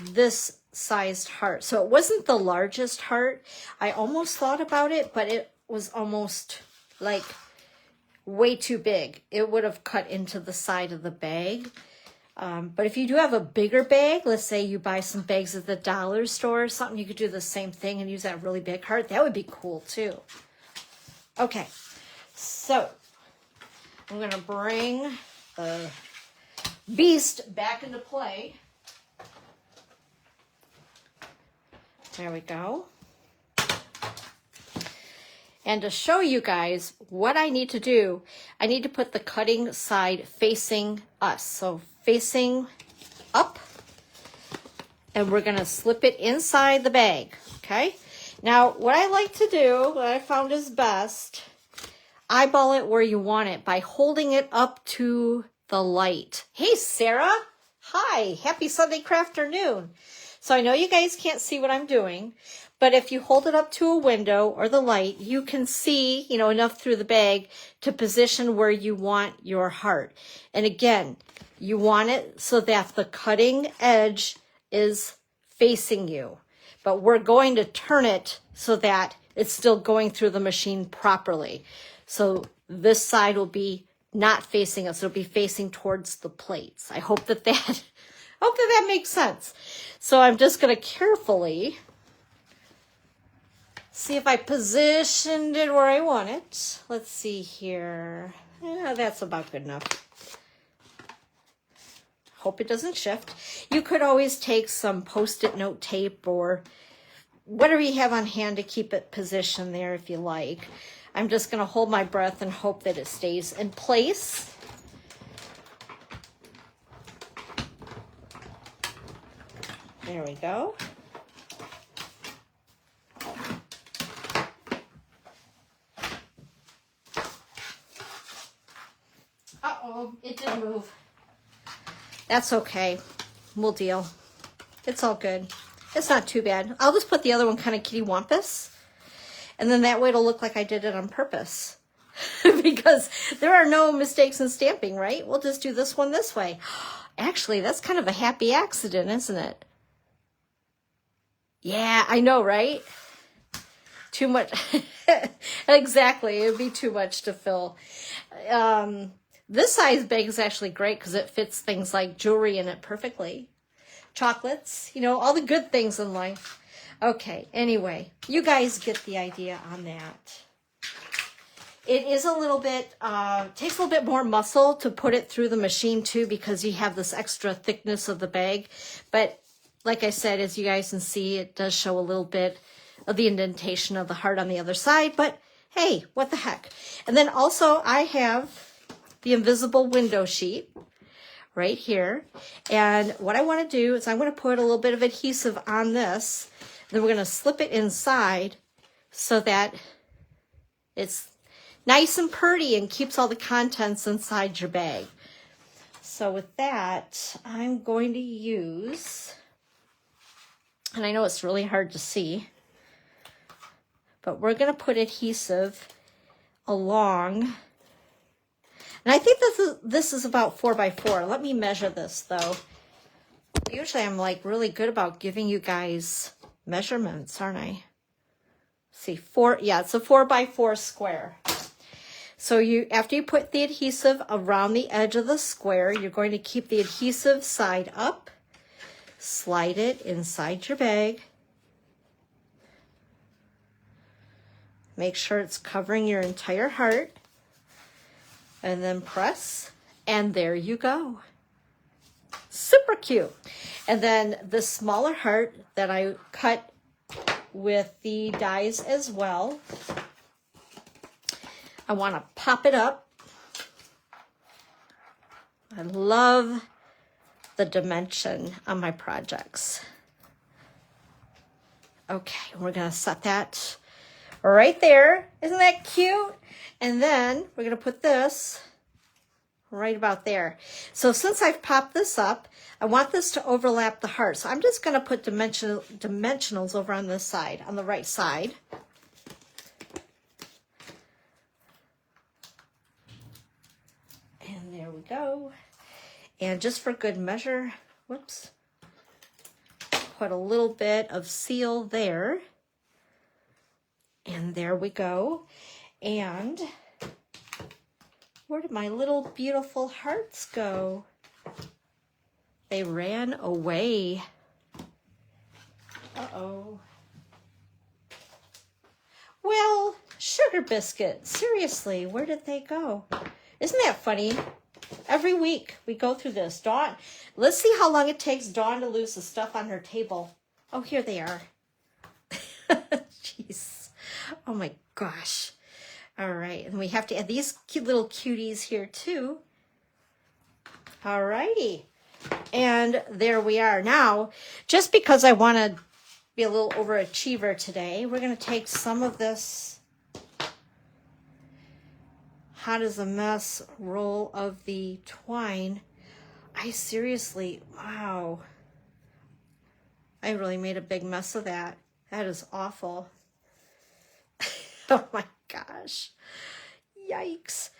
this sized heart. So it wasn't the largest heart. I almost thought about it, but it was almost like way too big. It would have cut into the side of the bag. But if you do have a bigger bag, let's say you buy some bags at the dollar store or something, you could do the same thing and use that really big heart. That would be cool too. Okay, so I'm going to bring the beast back into play. There we go. And to show you guys what I need to do, I need to put the cutting side facing us. So facing up. And we're going to slip it inside the bag. Okay. Now, what I like to do, what I found is best, eyeball it where you want it by holding it up to the light. Hey, Sarah. Hi. Happy Sunday Crafternoon. So I know you guys can't see what I'm doing, but if you hold it up to a window or the light, you can see, you know, enough through the bag to position where you want your heart. And again, you want it so that the cutting edge is facing you, but we're going to turn it so that it's still going through the machine properly. So this side will be not facing us. It'll be facing towards the plates. I hope that that makes sense. So I'm just going to carefully see if I positioned it where I want it. Let's see here. Yeah, that's about good enough. Hope it doesn't shift. You could always take some Post-it note tape or whatever you have on hand to keep it positioned there if you like. I'm just going to hold my breath and hope that it stays in place. There we go. Uh-oh, it didn't move. That's okay. We'll deal. It's all good. It's not too bad. I'll just put the other one kind of kitty-wampus. And then that way it'll look like I did it on purpose. Because there are no mistakes in stamping, right? We'll just do this one this way. Actually, that's kind of a happy accident, isn't it? Yeah, I know, right? Too much. Exactly. It would be too much to fill. This size bag is actually great because it fits things like jewelry in it perfectly. Chocolates, you know, all the good things in life. Okay, anyway, you guys get the idea on that. It is a little bit, takes a little bit more muscle to put it through the machine too, because you have this extra thickness of the bag. But like I said, as you guys can see, it does show a little bit of the indentation of the heart on the other side, but hey, what the heck. And then also I have the invisible window sheet right here. And what I want to do is I'm going to put a little bit of adhesive on this. Then we're going to slip it inside so that it's nice and pretty and keeps all the contents inside your bag. So with that, I'm going to use, and I know it's really hard to see, but we're going to put adhesive along. And I think this is about 4x4. Let me measure this though. Usually I'm like really good about giving you guys measurements, aren't I? See, yeah, it's a 4x4 square. So after you put the adhesive around the edge of the square, you're going to keep the adhesive side up, slide it inside your bag. Make sure it's covering your entire heart. And then press, and there you go. Super cute. And then the smaller heart that I cut with the dies as well, I want to pop it up. I love the dimension on my projects. Okay, we're going to set that right there. Isn't that cute? And then we're going to put this right about there. So since I've popped this up, I want this to overlap the heart. So I'm just going to put dimensionals over on this side, on the right side. And there we go. And just for good measure, whoops, put a little bit of seal there. And there we go. And where did my little beautiful hearts go? They ran away. Uh-oh. Well, sugar biscuit, seriously, where did they go? Isn't that funny? Every week we go through this. Dawn, let's see how long it takes Dawn to lose the stuff on her table. Oh, here they are. Jeez. Oh my gosh. All right, and we have to add these cute little cuties here too. All righty, and there we are. Now, just because I want to be a little overachiever today, we're going to take some of this hot as a mess roll of the twine. I seriously, wow. I really made a big mess of that. That is awful. Oh my gosh. Yikes.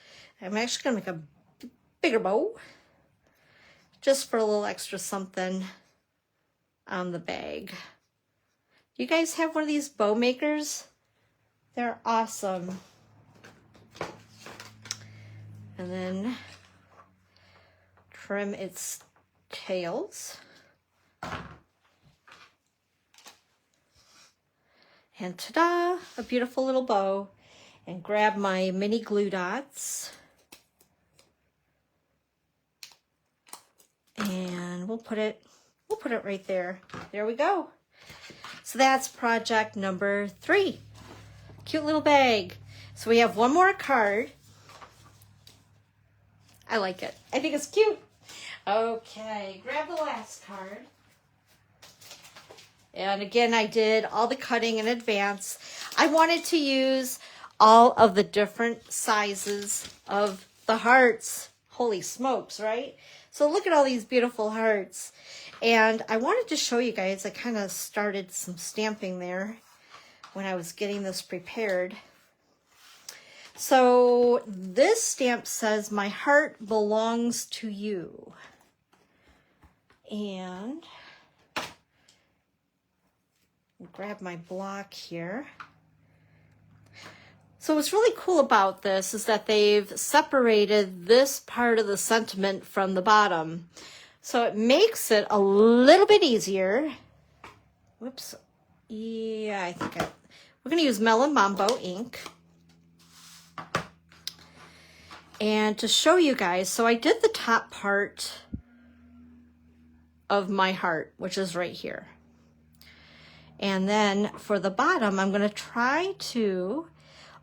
I'm actually going to make a bigger bow just for a little extra something on the bag. Do you guys have one of these bow makers? They're awesome. And then trim its tails. And ta-da, a beautiful little bow. And grab my mini glue dots. And and we'll put it right there. There we go. So that's project number 3. Cute little bag. So we have one more card. I like it. I think it's cute. Okay, grab the last card. And again, I did all the cutting in advance. I wanted to use all of the different sizes of the hearts. Holy smokes, right? So look at all these beautiful hearts. And I wanted to show you guys, I kind of started some stamping there when I was getting this prepared. So this stamp says, "My heart belongs to you." And I'll grab my block here. So what's really cool about this is that they've separated this part of the sentiment from the bottom. So it makes it a little bit easier. Whoops. Yeah, I think we're going to use Melon Mambo ink. And to show you guys, so I did the top part of my heart, which is right here. And then for the bottom, I'm going to try to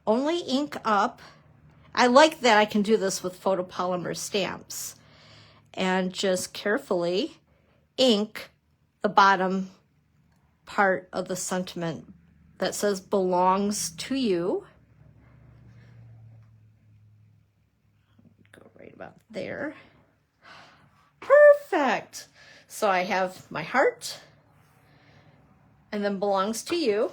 only ink up. I like that I can do this with photopolymer stamps. And just carefully ink the bottom part of the sentiment that says "belongs to you." Go right about there. Perfect. So I have my heart and then "belongs to you."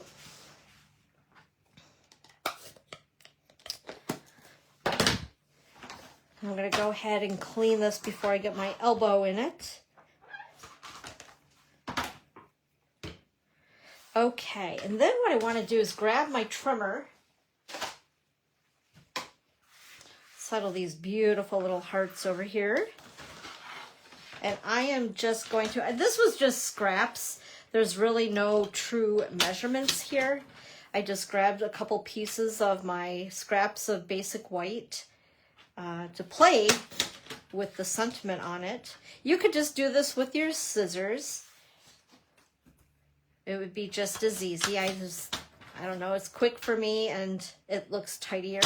I'm going to go ahead and clean this before I get my elbow in it. Okay, and then what I want to do is grab my trimmer, settle these beautiful little hearts over here. And I am just going to, this was just scraps. There's really no true measurements here. I just grabbed a couple pieces of my scraps of basic white to play with the sentiment on it. You could just do this with your scissors. It would be just as easy. I don't know, it's quick for me and it looks tidier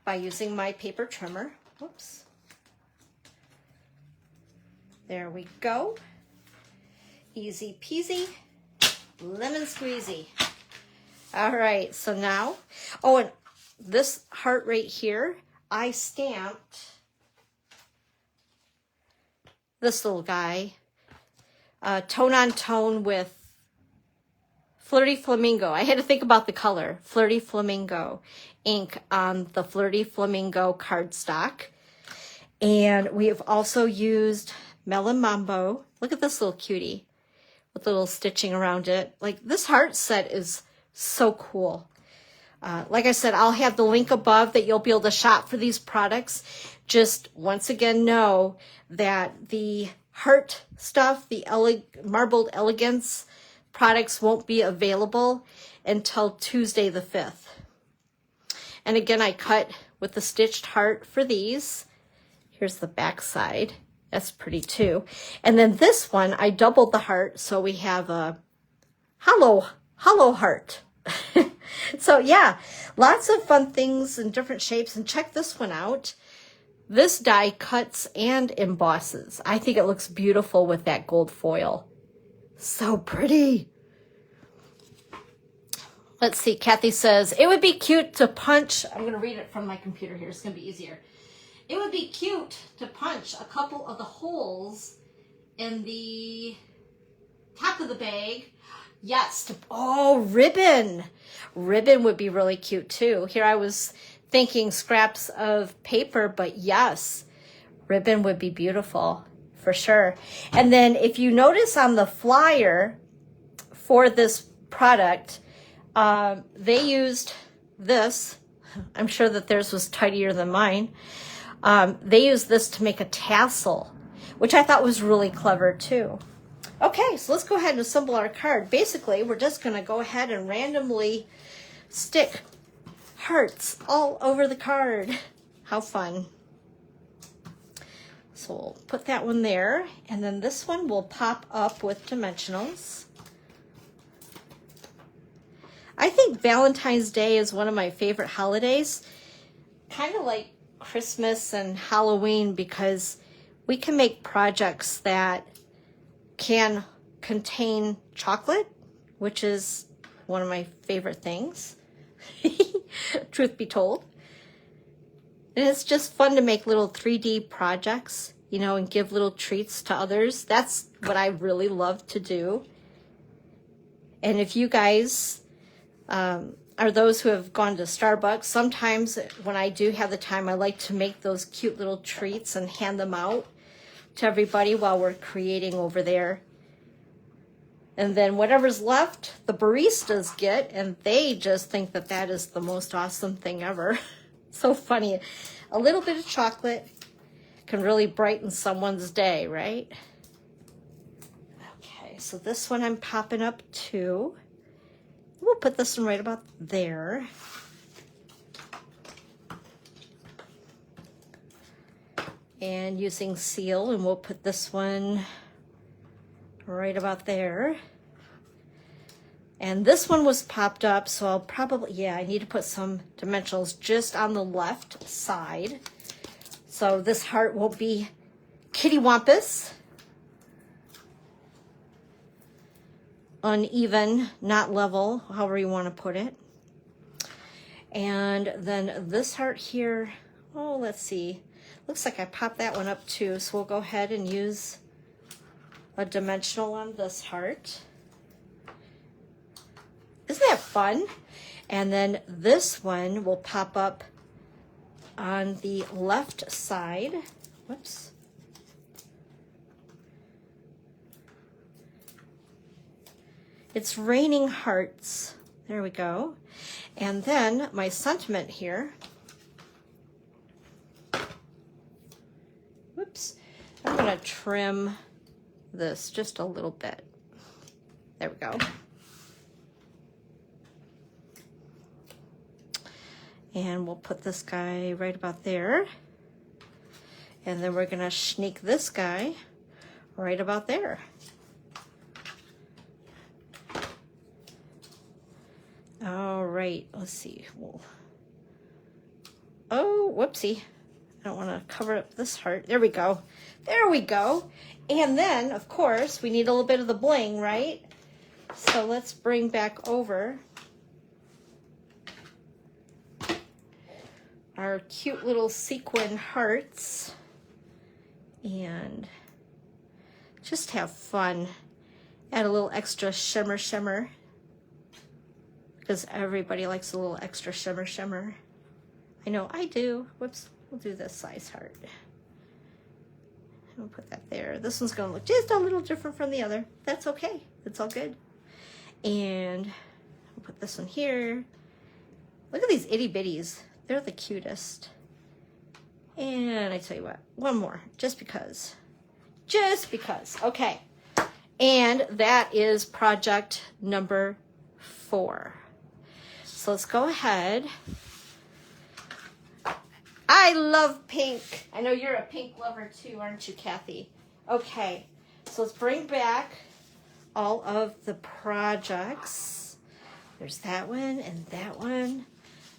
by using my paper trimmer. Whoops. There we go. Easy peasy, lemon squeezy. All right, so now, oh, and this heart right here, I stamped this little guy, tone on tone with Flirty Flamingo. I had to think about the color, Flirty Flamingo ink on the Flirty Flamingo cardstock. And we have also used Melon Mambo. Look at this little cutie with little stitching around it. Like, this heart set is so cool. Like I said, I'll have the link above that you'll be able to shop for these products. Just once again, know that the heart stuff, the Marbeled Elegance products won't be available until Tuesday the 5th. And again, I cut with the stitched heart for these. Here's the back side. That's pretty too. And then this one, I doubled the heart, so we have a hollow heart. So yeah, lots of fun things in different shapes. And check this one out. This die cuts and embosses. I think it looks beautiful with that gold foil. So pretty. Let's see, Kathy says, it would be cute to punch. I'm going to read it from my computer here. It's going to be easier. It would be cute to punch a couple of the holes in the top of the bag. Yes. Oh, ribbon. Ribbon would be really cute too. Here I was thinking scraps of paper, but yes, ribbon would be beautiful for sure. And then if you notice on the flyer for this product, they used this. I'm sure that theirs was tidier than mine. They used this to make a tassel, which I thought was really clever too. Okay, so let's go ahead and assemble our card. Basically, we're just going to go ahead and randomly stick hearts all over the card. How fun. So we'll put that one there, and then this one will pop up with dimensionals. I think Valentine's Day is one of my favorite holidays, kind of like Christmas and Halloween, because we can make projects that can contain chocolate, which is one of my favorite things, truth be told. And it's just fun to make little 3D projects, you know, and give little treats to others. That's what I really love to do. And if you guys are those who have gone to Starbucks, sometimes when I do have the time, I like to make those cute little treats and hand them out to everybody while we're creating over there. And then whatever's left, the baristas get, and they just think that that is the most awesome thing ever. So funny. A little bit of chocolate can really brighten someone's day, right? Okay, so this one I'm popping up too. We'll put this one right about there. And using seal, and we'll put this one right about there. And this one was popped up, so I'll probably, yeah, I need to put some dimensionals just on the left side. So this heart will be kitty wampus. Uneven, not level, however you want to put it. And then this heart here, oh, let's see. Looks like I popped that one up too, so we'll go ahead and use a dimensional on this heart. Isn't that fun? And then this one will pop up on the left side. Whoops. It's raining hearts. There we go. And then my sentiment here. Whoops. I'm going to trim this just a little bit. There we go. And we'll put this guy right about there. And then we're going to sneak this guy right about there. All right, let's see. Oh, whoopsie. I don't want to cover up this heart. There we go. There we go. And then, of course, we need a little bit of the bling, right? So let's bring back over our cute little sequin hearts and just have fun. Add a little extra shimmer shimmer because everybody likes a little extra shimmer shimmer. I know I do. Whoops, we'll do this size heart. We'll put that there. This one's gonna look just a little different from the other. That's okay, it's all good. And we'll put this one here. Look at these itty bitties. They're the cutest. And I tell you what, one more, just because. Just because, okay. And that is project number 4. So let's go ahead. I love pink. I know you're a pink lover too, aren't you, Kathy? Okay, so let's bring back all of the projects. There's that one and that one.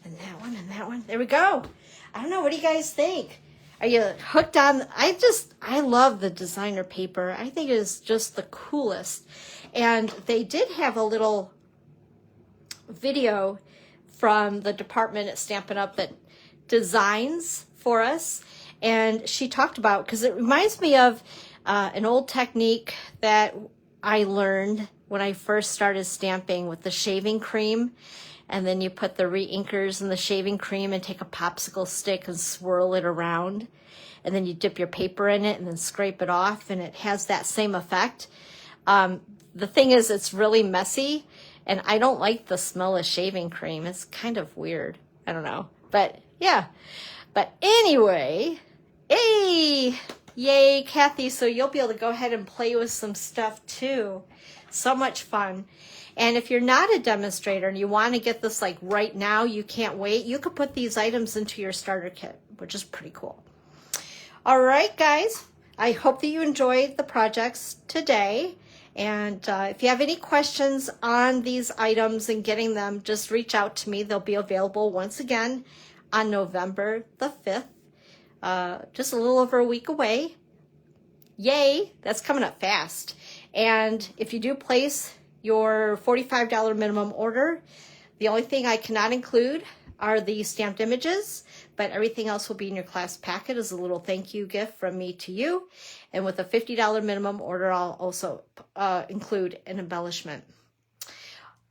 And that one and that one. There we go. I don't know. What do you guys think? Are you hooked on? I love the designer paper. I think it is just the coolest. And they did have a little video from the department at Stampin' Up! That designs for us. And she talked about, because it reminds me of an old technique that I learned when I first started stamping with the shaving cream. And then you put the re-inkers in the shaving cream and take a popsicle stick and swirl it around. And then you dip your paper in it and then scrape it off, and it has that same effect. The thing is, it's really messy, and I don't like the smell of shaving cream. It's kind of weird. I don't know. But, yeah. But anyway, hey! Yay, Kathy. So you'll be able to go ahead and play with some stuff, too. So much fun. And if you're not a demonstrator and you want to get this like right now, you can't wait, you could put these items into your starter kit, which is pretty cool. All right, guys. I hope that you enjoyed the projects today. And if you have any questions on these items and getting them, just reach out to me. They'll be available once again on November the 5th, just a little over a week away. Yay, that's coming up fast. And if you do place your $45 minimum order, the only thing I cannot include are the stamped images, but everything else will be in your class packet as a little thank you gift from me to you. And with a $50 minimum order, I'll also include an embellishment.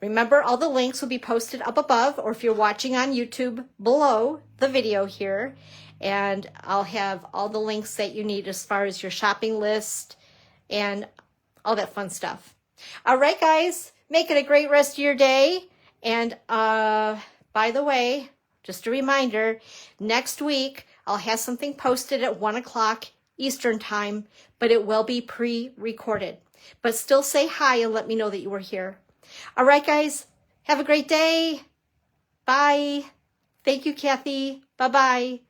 Remember, all the links will be posted up above, or if you're watching on YouTube, below the video here. And I'll have all the links that you need as far as your shopping list and all that fun stuff. All right, guys, make it a great rest of your day. And by the way, just a reminder, next week I'll have something posted at 1 o'clock Eastern time, but it will be pre-recorded. But still say hi and let me know that you were here. All right, guys, have a great day. Bye. Thank you, Kathy. Bye-bye.